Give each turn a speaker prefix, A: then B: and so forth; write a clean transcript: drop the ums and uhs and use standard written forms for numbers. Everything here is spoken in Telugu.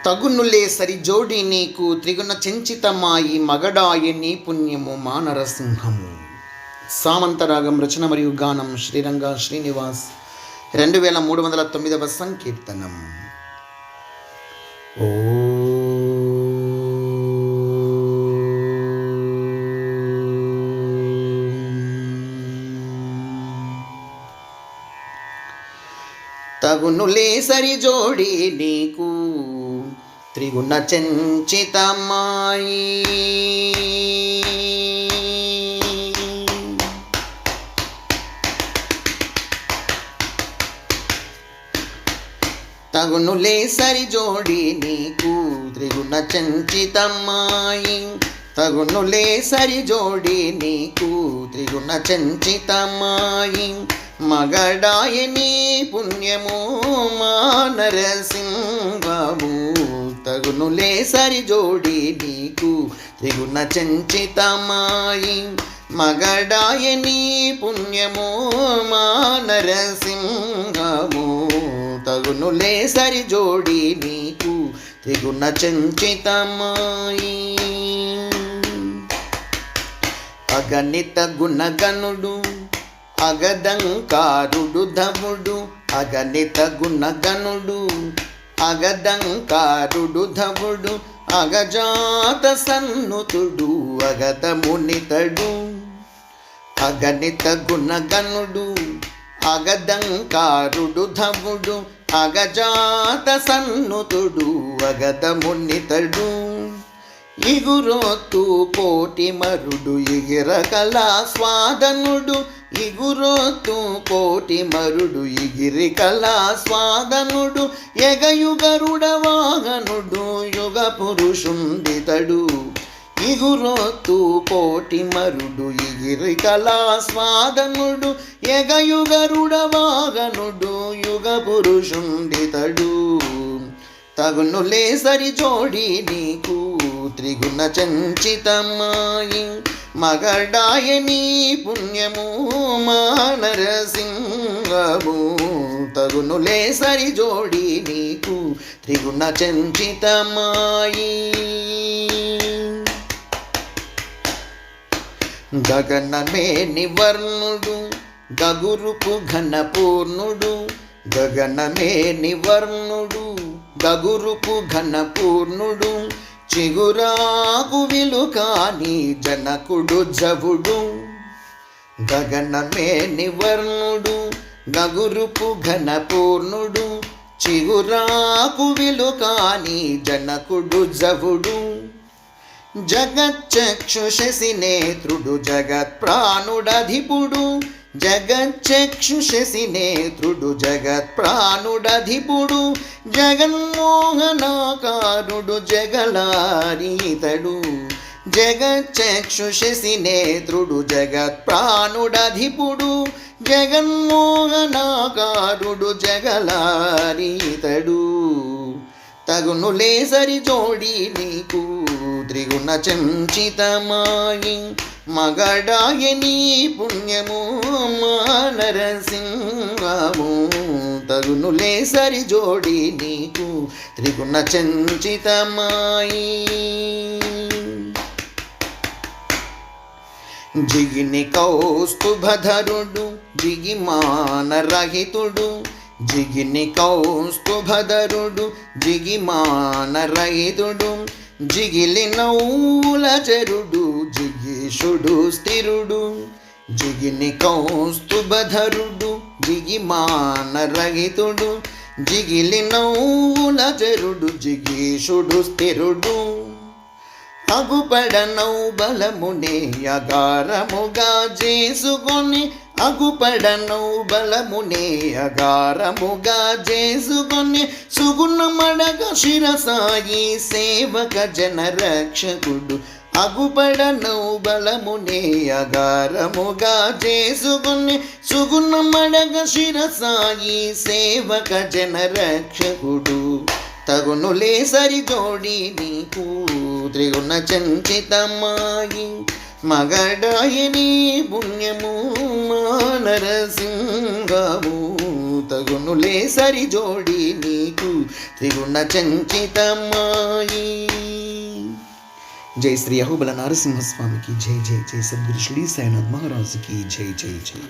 A: తగునులే సరి జోడి నీకు త్రిగుణ చెంచితమాయి మగడాయ నీ పుణ్యము మానరసింహము. సామంతరాగం రచన మరియు గానం శ్రీరంగ శ్రీనివాస్ 2309వ సంకీర్తనం. ఓ తగునులే సరి జోడి నీకు త్రిగుణ చెంచితమాయి తగునులే సరి జోడి నీకు త్రిగుణ చెంచితమాయి తగునులే సరి జోడి నీకు త్రిగుణ చెంచితమాయి మగడాయ నీ పుణ్యము మానరసింహము. తగునులే సరి జోడి నీకు త్రిగుణ చెంచితమాయి మగడాయ నీ పుణ్యము మానరసింహము. తగునులే సరి జోడి నీకు త్రిగుణ చెంచితమాయి అగణిత గుణగణుడు అగదంకారుడు ధవుడు అగణిత గుణగణుడు అగదంకారుడు ధవుడు అగజాత సన్నుతుడు అగత మునితడు. అగణిత గుణగణుడు అగదంకారుడు ధవుడు అగజాత సన్నుతుడు అగత మునితడు. ఇగురోత్తు కోటి మరుడు ఇగిరకల స్వాదనుడు ఇగురోత్తు కోటి మరుడు ఇగిరికల స్వాదనుడు ఎగయుగరుడ వాహనుడు యుగ పురుషుండితడు. ఇగురోత్తు కోటి మరుడు ఇగిరికల స్వాదనుడు ఎగయుగరుడ వాహనుడు యుగ పురుషుండితడు. తగునులే సరి జోడి నీకు త్రిగుణ చెంచితమాయి మగడాయ నీ పుణ్యము మానరసింహము. తగునులే సరి జోడి నీకు త్రిగుణ చెంచితమాయి గగనమే నివర్ణుడు గగురుపు ఘనపూర్ణుడు గగనమే నివర్ణుడు గగురుపు ఘనపూర్ణుడు చిగురాకు విలుకాని జనకుడు జవుడు. గగనమే నివర్ణుడు గగురుపు ఘనపూర్ణుడు చిగురాకు విలుకాని జనకుడు జవుడు. జగచ్చక్షుషసి నేత్రుడు జగత్ ప్రాణుడధిపుడు జగచ్చక్షుషసి నేత్రుడు జగత్ ప్రాణుడధిపుడు జగన్మోహనాకారుడు జగలారీతడు. జగచ్చక్షుషసి నేత్రుడు జగత్ ప్రాణుడధిపుడు జగన్మోహనాకారుడు జగలారీతడు. తగునులే సరి జోడి నీకు త్రిగుణ చెంచితమాయి మగడాయ నీ పుణ్యము మానరసింహము. తగునులే సరి జోడి నీకు త్రిగుణ చెంచితమాయి జిగిని కౌస్తుభధరుడు జిగిమానరహితుడు జిగిని కౌస్తుభధరుడు జిగిమానరహితుడు జిగిలి నౌల చరుడు జిగీషుడు స్థిరుడు. జిగిని కౌస్తుభధరుడు జిగిమానరహితుడు జిగిలి నౌల చరుడు జిగీషుడు స్థిరుడు. అగుపడనౌ బలమునే అగారముగా చేసుకొని అగుపడనౌ బలమునే అగారముగా చేసుకొని సుగుణమడగ శిరసాయి సేవక జనరక్షకుడు. అగుపడనౌ బలమునే అగారముగా చేసుకొని సుగుణమడగ శిరసాయి సేవక జనరక్షకుడు. తగునులే సరి జోడి నీకు త్రిగుణ చెంచితమాయి మగడాయ నీ పుణ్యము మానరసింహము. తగునులే సరి జోడి నీకు త్రిగుణ చంచితమాయి. జై శ్రీ అహోబల నరసింహస్వామికి జై జై. జై సద్గురు శ్రీ సాయినాథ్ మహారాజుకి జై జై జై.